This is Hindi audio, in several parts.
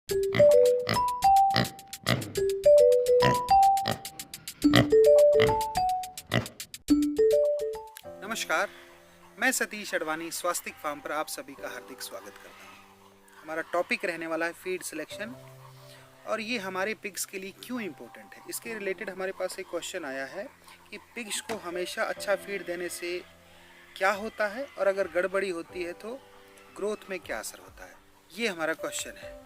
नमस्कार, मैं सतीश अडवाणी स्वास्तिक फार्म पर आप सभी का हार्दिक स्वागत करता हूँ। हमारा टॉपिक रहने वाला है फीड सिलेक्शन और ये हमारे पिग्स के लिए क्यों इम्पोर्टेंट है। इसके रिलेटेड हमारे पास एक क्वेश्चन आया है कि पिग्स को हमेशा अच्छा फीड देने से क्या होता है और अगर गड़बड़ी होती है तो ग्रोथ में क्या असर होता है, ये हमारा क्वेश्चन है।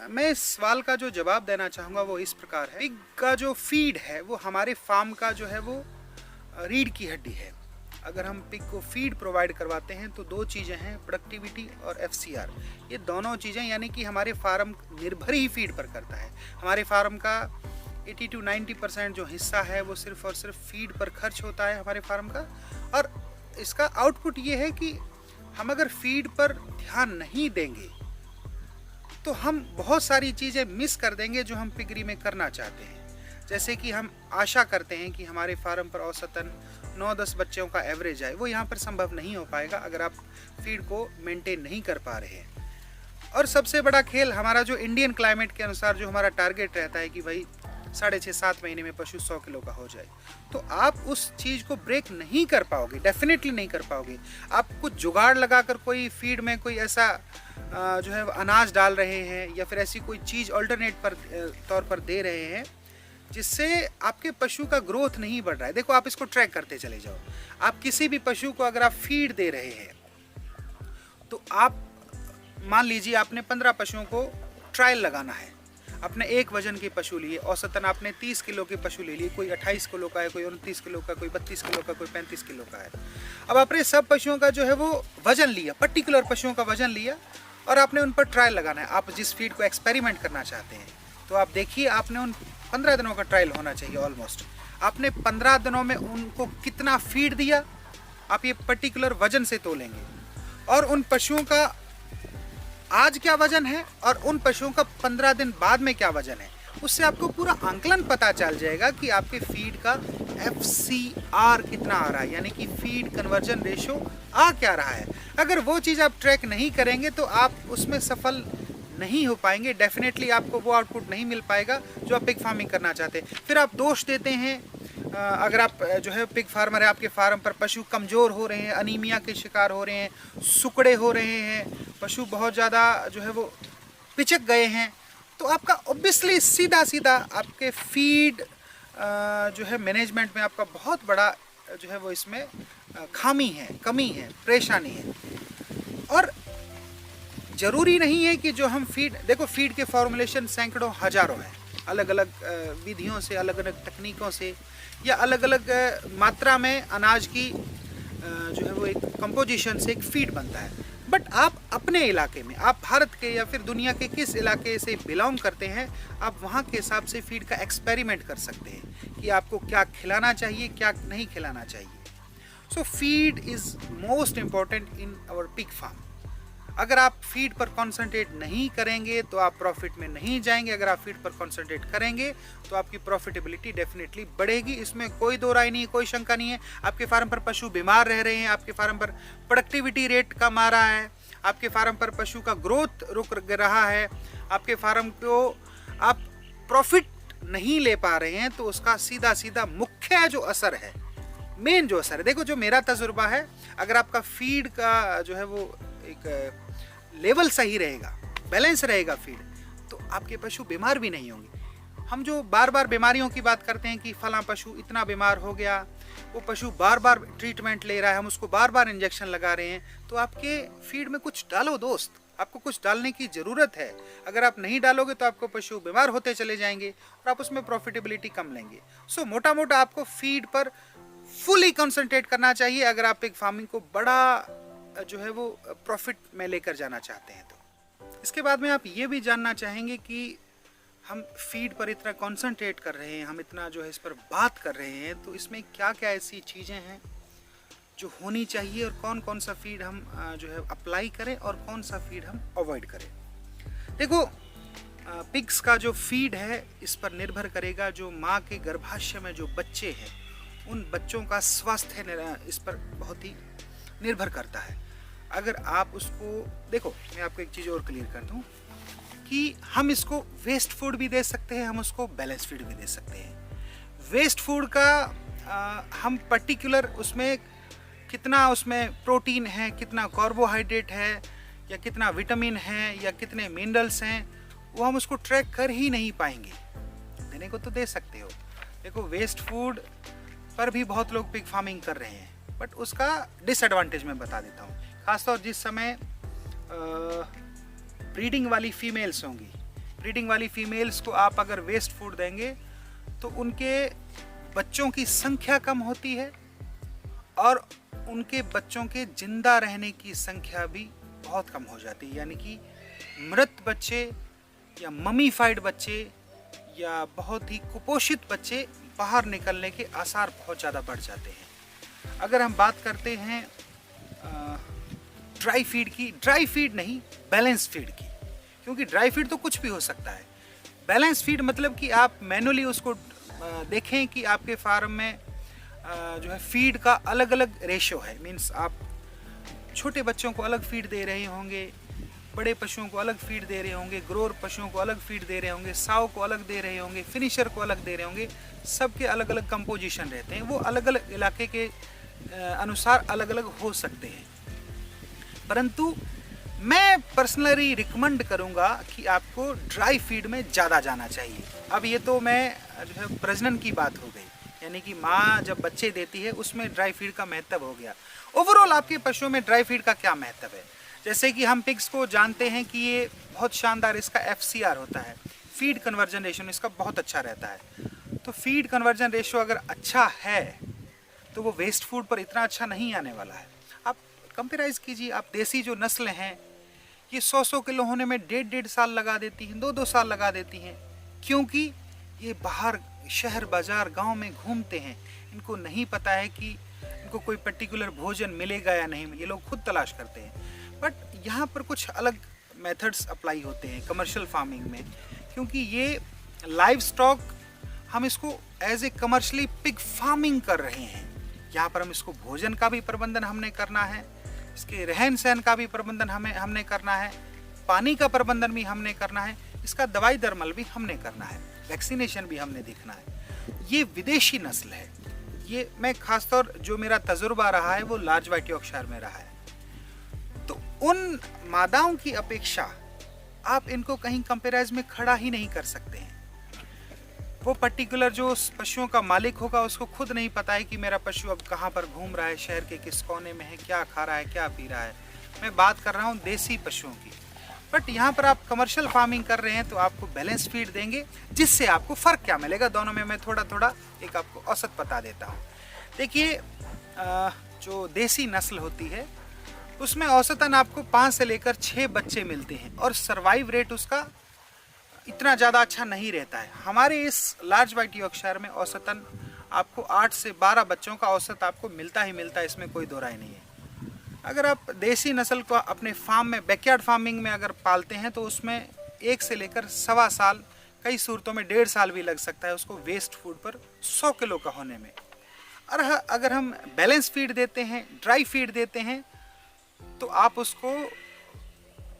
मैं इस सवाल का जो जवाब देना चाहूँगा वो इस प्रकार है। पिग का जो फीड है वो हमारे फार्म का जो है वो रीढ़ की हड्डी है। अगर हम पिग को फीड प्रोवाइड करवाते हैं तो दो चीज़ें हैं, प्रोडक्टिविटी और एफसीआर। ये दोनों चीज़ें यानी कि हमारे फार्म निर्भर ही फीड पर करता है। हमारे फार्म का 80 to 90% जो हिस्सा है वो सिर्फ और सिर्फ फीड पर खर्च होता है हमारे फार्म का। और इसका आउटपुट ये है कि हम अगर फीड पर ध्यान नहीं देंगे तो हम बहुत सारी चीज़ें मिस कर देंगे जो हम पिगरी में करना चाहते हैं। जैसे कि हम आशा करते हैं कि हमारे फार्म पर औसतन 9-10 बच्चों का एवरेज आए, वो यहाँ पर संभव नहीं हो पाएगा अगर आप फीड को मेंटेन नहीं कर पा रहे हैं। और सबसे बड़ा खेल हमारा जो इंडियन क्लाइमेट के अनुसार जो हमारा टारगेट रहता है कि भाई 6.5-7 महीने में पशु 100 किलो का हो जाए, तो आप उस चीज़ को ब्रेक नहीं कर पाओगे, डेफिनेटली नहीं कर पाओगे। आप कुछ जुगाड़ लगाकर कोई फीड में कोई ऐसा जो है अनाज डाल रहे हैं या फिर ऐसी कोई चीज़ अल्टरनेट पर तौर पर दे रहे हैं जिससे आपके पशु का ग्रोथ नहीं बढ़ रहा है। देखो, आप इसको ट्रैक करते चले जाओ। आप किसी भी पशु को अगर आप फीड दे रहे हैं तो आप मान लीजिए आपने 15 पशुओं को ट्रायल लगाना है। आपने एक वजन के पशु लिए, औसतन आपने 30 किलो के पशु ले लिए, कोई 28 किलो का है, कोई 29 किलो का, कोई 32 किलो का, कोई 35 किलो का है। अब आपने सब पशुओं का जो है वो वजन लिया, पर्टिकुलर पशुओं का वजन लिया और आपने उन पर ट्रायल लगाना है। आप जिस फीड को एक्सपेरिमेंट करना चाहते हैं तो आप देखिए, आपने उन 15 दिनों का ट्रायल होना चाहिए ऑलमोस्ट। आपने 15 दिनों में उनको कितना फीड दिया, आप ये पर्टिकुलर वजन से तोलेंगे और उन पशुओं का आज क्या वजन है और उन पशुओं का 15 दिन बाद में क्या वजन है, उससे आपको पूरा आंकलन पता चल जाएगा कि आपके फीड का FCR कितना आ रहा है, यानी कि फीड कन्वर्जन रेशो आ क्या रहा है। अगर वो चीज़ आप ट्रैक नहीं करेंगे तो आप उसमें सफल नहीं हो पाएंगे। डेफिनेटली आपको वो आउटपुट नहीं मिल पाएगा जो आप पिग फार्मिंग करना चाहते हैं। फिर आप दोष देते हैं, अगर आप जो है पिग फार्मर है, आपके फार्म पर पशु कमज़ोर हो रहे हैं, अनीमिया के शिकार हो रहे हैं, सुकड़े हो रहे हैं, पशु बहुत ज़्यादा जो है वो पिचक गए हैं, तो आपका ऑब्वियसली सीधा सीधा आपके फीड जो है मैनेजमेंट में आपका बहुत बड़ा जो है वो इसमें खामी है, कमी है, परेशानी है। और ज़रूरी नहीं है कि जो हम फीड, देखो फीड के फॉर्मुलेशन सैकड़ों हज़ारों हैं, अलग अलग विधियों से, अलग अलग तकनीकों से या अलग अलग मात्रा में अनाज की जो है वो एक कंपोजिशन से एक फीड बनता है। बट आप अपने इलाके में, आप भारत के या फिर दुनिया के किस इलाके से बिलोंग करते हैं, आप वहाँ के हिसाब से फीड का एक्सपेरिमेंट कर सकते हैं कि आपको क्या खिलाना चाहिए, क्या नहीं खिलाना चाहिए। So feed is most important in our pig farm. अगर आप फीड पर कंसंट्रेट नहीं करेंगे तो आप प्रॉफिट में नहीं जाएंगे। अगर आप फीड पर कंसंट्रेट करेंगे तो आपकी प्रॉफिटेबिलिटी डेफिनेटली बढ़ेगी, इसमें कोई दो राय नहीं है, कोई शंका नहीं है। आपके फार्म पर पशु बीमार रह रहे हैं, आपके फार्म पर प्रोडक्टिविटी रेट कम आ रहा है, आपके फार्म पर पशु का ग्रोथ रुक रहा है, आपके फार्म को आप प्रॉफिट नहीं ले पा रहे हैं, तो उसका सीधा सीधा मुख्य जो असर है, मेन जो असर है, देखो जो मेरा तजुर्बा है, अगर आपका फीड का जो है वो एक लेवल सही रहेगा, बैलेंस रहेगा फीड, तो आपके पशु बीमार भी नहीं होंगे। हम जो बार बार बीमारियों की बात करते हैं कि फलां पशु इतना बीमार हो गया, वो पशु बार बार ट्रीटमेंट ले रहा है, हम उसको बार बार इंजेक्शन लगा रहे हैं, तो आपके फीड में कुछ डालो दोस्त, आपको कुछ डालने की ज़रूरत है। अगर आप नहीं डालोगे तो आपको पशु बीमार होते चले जाएंगे और आप उसमें प्रॉफिटेबिलिटी कम लेंगे। सो मोटा मोटा आपको फीड पर फुली कंसंट्रेट करना चाहिए अगर आप एक फार्मिंग को बड़ा जो है वो प्रॉफिट में लेकर जाना चाहते हैं। तो इसके बाद में आप ये भी जानना चाहेंगे कि हम फीड पर इतना कंसंट्रेट कर रहे हैं, हम इतना जो है इस पर बात कर रहे हैं, तो इसमें क्या क्या ऐसी चीज़ें हैं जो होनी चाहिए और कौन कौन सा फीड हम जो है अप्लाई करें और कौन सा फीड हम अवॉइड करें। देखो, पिग्स का जो फीड है इस पर निर्भर करेगा जो माँ के गर्भाशय में जो बच्चे हैं उन बच्चों का स्वास्थ्य इस पर बहुत ही निर्भर करता है। अगर आप उसको देखो, मैं आपको एक चीज़ और क्लियर कर दूं, कि हम इसको वेस्ट फूड भी दे सकते हैं, हम उसको बैलेंस फीड भी दे सकते हैं। वेस्ट फूड का हम पर्टिकुलर उसमें कितना उसमें प्रोटीन है, कितना कार्बोहाइड्रेट है, या कितना विटामिन है, या कितने मिनरल्स हैं, वो हम उसको ट्रैक कर ही नहीं पाएंगे। देने को तो दे सकते हो। देखो, वेस्ट फूड पर भी बहुत लोग पिग फार्मिंग कर रहे हैं, बट उसका डिसएडवांटेज मैं बता देता हूँ। खासतौर जिस समय ब्रीडिंग वाली फीमेल्स होंगी, ब्रीडिंग वाली फीमेल्स को आप अगर वेस्ट फूड देंगे तो उनके बच्चों की संख्या कम होती है और उनके बच्चों के जिंदा रहने की संख्या भी बहुत कम हो जाती है। यानी कि मृत बच्चे या ममीफाइड बच्चे या बहुत ही कुपोषित बच्चे बाहर निकलने के आसार बहुत ज़्यादा बढ़ जाते हैं। अगर हम बात करते हैं ड्राई फीड की, ड्राई फीड नहीं, बैलेंस फीड की, क्योंकि ड्राई फीड तो कुछ भी हो सकता है। बैलेंस फीड मतलब कि आप मैनुअली उसको देखें कि आपके फार्म में जो है फीड का अलग अलग रेशो है। मीन्स आप छोटे बच्चों को अलग फीड दे रहे होंगे, बड़े पशुओं को अलग फीड दे रहे होंगे, ग्रोअर पशुओं को अलग फीड दे रहे होंगे, साव को अलग दे रहे होंगे, फिनिशर को अलग दे रहे होंगे। सबके अलग अलग कंपोजिशन रहते हैं, वो अलग अलग इलाके के अनुसार अलग अलग हो सकते हैं। परंतु मैं पर्सनली रिकमेंड करूंगा कि आपको ड्राई फीड में ज़्यादा जाना चाहिए। अब ये तो मैं जो है प्रजनन की बात हो गई, यानी कि माँ जब बच्चे देती है उसमें ड्राई फीड का महत्व हो गया। ओवरऑल आपके पशुओं में ड्राई फीड का क्या महत्व है? जैसे कि हम पिग्स को जानते हैं कि ये बहुत शानदार इसका FCR होता है, फीड कन्वर्जन रेशियो इसका बहुत अच्छा रहता है। तो फीड कन्वर्जन रेशियो अगर अच्छा है तो वो वेस्ट फूड पर इतना अच्छा नहीं आने वाला है। आप कंपेराइज कीजिए, आप देसी जो नस्ल हैं ये 100-100 किलो होने में 1.5 साल लगा देती हैं, 2-2 साल लगा देती हैं, क्योंकि ये बाहर शहर बाजार गांव में घूमते हैं। इनको नहीं पता है कि इनको कोई पर्टिकुलर भोजन मिलेगा या नहीं, ये लोग खुद तलाश करते हैं। बट यहाँ पर कुछ अलग मेथड्स अप्लाई होते हैं कमर्शियल फार्मिंग में, क्योंकि ये लाइव स्टॉक हम इसको as a commercially pig farming कर रहे हैं। यहाँ पर हम इसको भोजन का भी प्रबंधन हमने करना है, इसके रहन सहन का भी प्रबंधन हमने करना है, पानी का प्रबंधन भी हमने करना है, इसका दवाई दरमल भी हमने करना है, वैक्सीनेशन भी हमने देखना है। ये विदेशी नस्ल है। ये मैं खासतौर जो मेरा तजुर्बा रहा है वो लार्ज व्हाइट यॉर्कशायर में रहा है। तो उन मादाओं की अपेक्षा आप इनको कहीं कंपेराइज में खड़ा ही नहीं कर सकते हैं। वो पर्टिकुलर जो पशुओं का मालिक होगा उसको खुद नहीं पता है कि मेरा पशु अब कहाँ पर घूम रहा है, शहर के किस कोने में है, क्या खा रहा है, क्या पी रहा है। मैं बात कर रहा हूँ देसी पशुओं की। बट यहाँ पर आप कमर्शियल फार्मिंग कर रहे हैं तो आपको बैलेंस फीड देंगे, जिससे आपको फ़र्क क्या मिलेगा दोनों में मैं थोड़ा थोड़ा एक आपको औसत बता देता हूँ। देखिए, जो देसी नस्ल होती है उसमें औसतन आपको 5 से लेकर 6 बच्चे मिलते हैं और सर्वाइव रेट उसका इतना ज़्यादा अच्छा नहीं रहता है। हमारे इस लार्ज व्हाइट यॉर्कशायर में औसतन आपको 8 से 12 बच्चों का औसत आपको मिलता ही मिलता है, इसमें कोई दो राय नहीं है। अगर आप देसी नस्ल को अपने फार्म में, बैकयार्ड फार्मिंग में अगर पालते हैं तो उसमें 1 से लेकर 1.25 साल, कई सूरतों में 1.5 साल भी लग सकता है उसको वेस्ट फूड पर 100 किलो का होने में। और अगर हम बैलेंस फीड देते हैं, ड्राई फीड देते हैं, तो आप उसको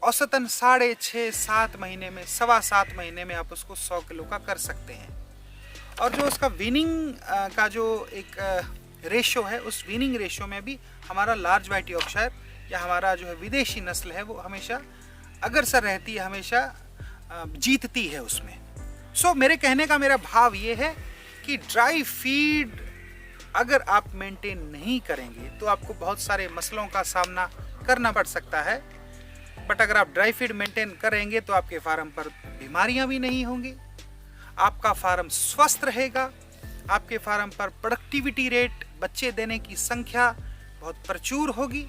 औसतन 6.5-7 महीने में, 7.25 महीने में आप उसको 100 किलो का कर सकते हैं। और जो उसका विनिंग का जो एक रेशो है, उस विनिंग रेशो में भी हमारा लार्ज व्हाइट यॉर्कशायर या हमारा जो है विदेशी नस्ल है वो हमेशा अग्रसर रहती है, हमेशा जीतती है उसमें। सो मेरे कहने का मेरा भाव ये है कि ड्राई फीड अगर आप मेंटेन नहीं करेंगे तो आपको बहुत सारे मसलों का सामना करना पड़ सकता है। बट अगर आप ड्राई फीड मेंटेन करेंगे तो आपके फार्म पर बीमारियां भी नहीं होंगी, आपका फार्म स्वस्थ रहेगा, आपके फार्म पर प्रोडक्टिविटी रेट, बच्चे देने की संख्या बहुत प्रचुर होगी,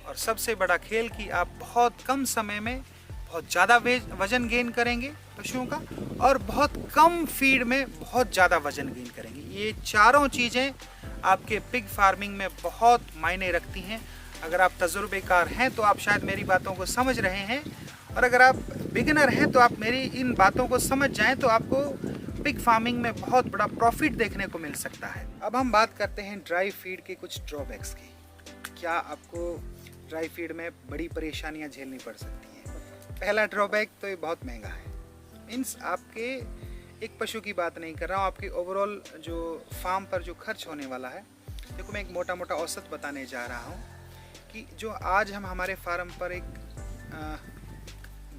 और सबसे बड़ा खेल कि आप बहुत कम समय में बहुत ज़्यादा वजन गेन करेंगे पशुओं का, और बहुत कम फीड में बहुत ज़्यादा वजन गेन करेंगे। ये चारों चीज़ें आपके पिग फार्मिंग में बहुत मायने रखती हैं। अगर आप तजुर्बेकार हैं तो आप शायद मेरी बातों को समझ रहे हैं, और अगर आप बिगिनर हैं तो आप मेरी इन बातों को समझ जाएं तो आपको पिग फार्मिंग में बहुत बड़ा प्रॉफिट देखने को मिल सकता है। अब हम बात करते हैं ड्राई फीड के कुछ ड्रॉबैक्स की। क्या आपको ड्राई फीड में बड़ी परेशानियां झेलनी पड़ सकती हैं? पहला ड्रॉबैक तो ये बहुत महंगा है। मीन्स आपके एक पशु की बात नहीं कर रहा हूँ, आपके ओवरऑल जो फार्म पर जो खर्च होने वाला है। देखो मैं एक मोटा मोटा औसत बताने जा रहा हूँ कि जो आज हम हमारे फार्म पर एक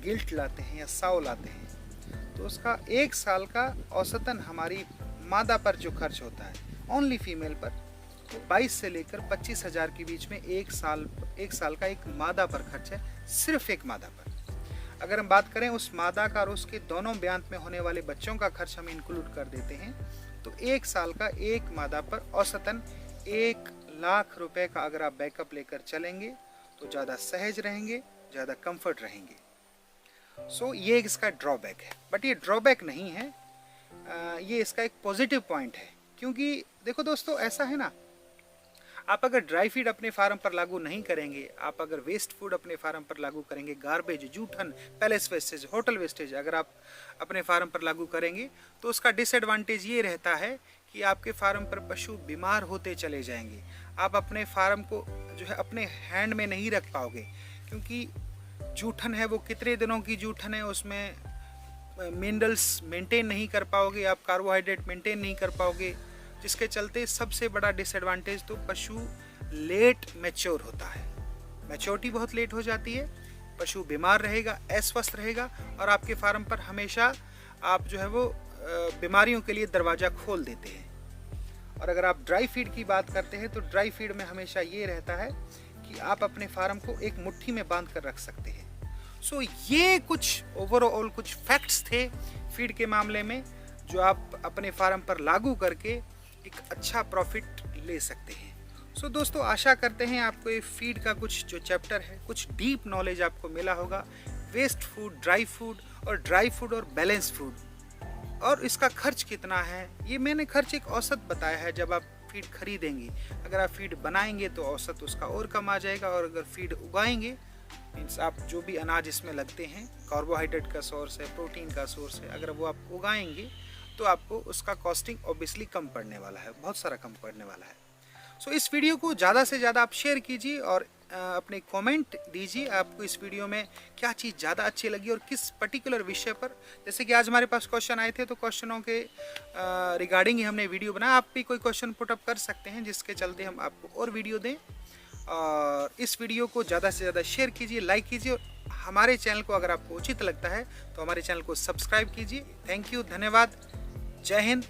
गिल्ट लाते हैं या साव लाते हैं, तो उसका 1 साल का औसतन हमारी मादा पर जो खर्च होता है ओनली फीमेल पर, तो 22 से लेकर 25,000 के बीच में एक साल का एक मादा पर खर्च है, सिर्फ एक मादा पर। अगर हम बात करें उस मादा का और उसके दोनों ब्यांत में होने वाले बच्चों का खर्च हम इंक्लूड कर देते हैं, तो 1 साल का एक मादा पर औसतन 1 लाख रुपए का अगर आप बैकअप लेकर चलेंगे तो ज़्यादा सहज रहेंगे, ज़्यादा कंफर्ट रहेंगे। सो ये इसका ड्रॉबैक है, बट ये ड्रॉबैक नहीं है, ये इसका एक पॉजिटिव पॉइंट है। क्योंकि देखो दोस्तों, ऐसा है ना, आप अगर ड्राई फीड अपने फार्म पर लागू नहीं करेंगे, आप अगर वेस्ट फूड अपने फार्म पर लागू करेंगे, गार्बेज, जूठन, पैलेस वेस्टेज, होटल वेस्टेज अगर आप अपने फार्म पर लागू करेंगे, तो उसका डिसएडवांटेज ये रहता है कि आपके फार्म पर पशु बीमार होते चले जाएंगे। आप अपने फार्म को जो है अपने हैंड में नहीं रख पाओगे, क्योंकि जूठन है वो कितने दिनों की जूठन है, उसमें मिनरल्स मेंटेन नहीं कर पाओगे, आप कार्बोहाइड्रेट मेंटेन नहीं कर पाओगे, जिसके चलते सबसे बड़ा डिसएडवांटेज तो पशु लेट मैच्योर होता है। मैच्योरिटी बहुत लेट हो जाती है, पशु बीमार रहेगा, अस्वस्थ रहेगा, और आपके फार्म पर हमेशा आप जो है वो बीमारियों के लिए दरवाज़ा खोल देते हैं। और अगर आप ड्राई फीड की बात करते हैं तो ड्राई फीड में हमेशा ये रहता है कि आप अपने फार्म को एक मुट्ठी में बांध कर रख सकते हैं। सो ये कुछ ओवरऑल कुछ फैक्ट्स थे फीड के मामले में, जो आप अपने फार्म पर लागू करके एक अच्छा प्रॉफिट ले सकते हैं। सो दोस्तों, आशा करते हैं आपको ये फीड का कुछ जो चैप्टर है, कुछ डीप नॉलेज आपको मिला होगा। वेस्ट फूड, ड्राई फूड और बैलेंस फूड, और इसका खर्च कितना है, ये मैंने खर्च एक औसत बताया है। जब आप फीड खरीदेंगे, अगर आप फीड बनाएंगे तो औसत उसका और कम आ जाएगा, और अगर फीड उगाएंगे मीन्स आप जो भी अनाज इसमें लगते हैं, कार्बोहाइड्रेट का सोर्स है, प्रोटीन का सोर्स है, अगर वो आप उगाएंगे तो आपको उसका कॉस्टिंग ऑब्वियसली कम पड़ने वाला है, बहुत सारा कम पड़ने वाला है। सो इस वीडियो को ज़्यादा से ज़्यादा आप शेयर कीजिए और अपने कमेंट दीजिए, आपको इस वीडियो में क्या चीज़ ज़्यादा अच्छी लगी और किस पर्टिकुलर विषय पर। जैसे कि आज हमारे पास क्वेश्चन आए थे, तो क्वेश्चनों के रिगार्डिंग ही हमने वीडियो बनाया। आप भी कोई क्वेश्चन पुटअप कर सकते हैं, जिसके चलते हम आपको और वीडियो दें। और इस वीडियो को ज़्यादा से ज़्यादा शेयर कीजिए, लाइक कीजिए, और हमारे चैनल को अगर आपको उचित लगता है तो हमारे चैनल को सब्सक्राइब कीजिए। थैंक यू, धन्यवाद, जय हिंद,